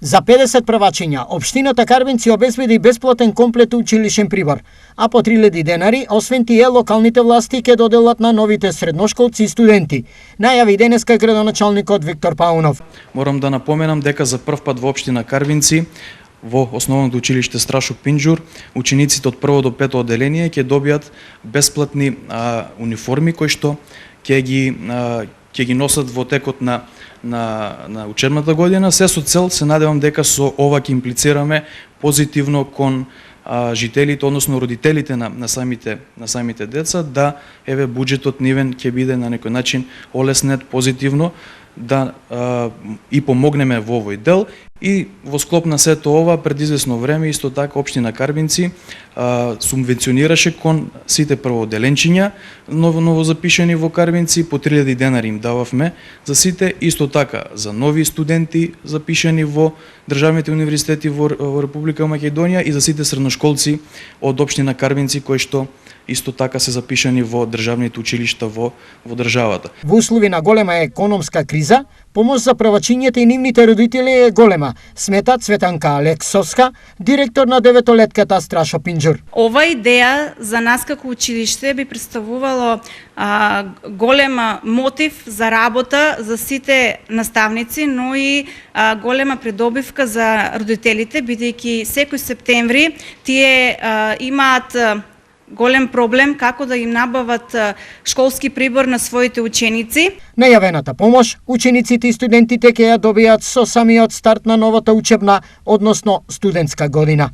За 50 првачиња, општината Карвинци обезбеди бесплатен комплет училишен прибор, а по 3000 денари, освен тие, локалните власти ќе доделат на новите средношколци и студенти, најави денеска градоначалникот Виктор Паунов. Морам да напоменам дека за прв пат во општина Карвинци, во основното училиште Страшо Пинџур, учениците од прво до пето одделение ќе добијат бесплатни униформи кои што ќе ги носат во текот на учебната година, се со цел се надевам дека со ова ќе имплицираме позитивно кон жителите, односно родителите на самите деца, да еве буџетот нивен ќе биде на некој начин олеснет позитивно, да и помогнеме во овој дел. И во склоп на сето ова, пред известно време, исто така општина Карвинци субвенционираше кон сите првоодделенчиња ново запишани во Карвинци, по 3000 денари им дававме за сите, исто така за нови студенти запишани во државните универзитети во Република Македонија и за сите средношколци од општина Карвинци кои што исто така се запишани во државните училишта во државата. Во услови на голема економска криза, помош за првачињата и нивните родители е голема, смета Цветанка Алексовска, директор на деветолетката Страшо Пинџур. Ова идеја за нас како училиште би представувало голема мотив за работа за сите наставници, но и голема придобивка за родителите, бидејќи секој септември тие имаат голем проблем како да им набават школски прибор на своите ученици. Најавената помош учениците и студентите ќе ја добијат со самиот старт на новата учебна, односно студентска година.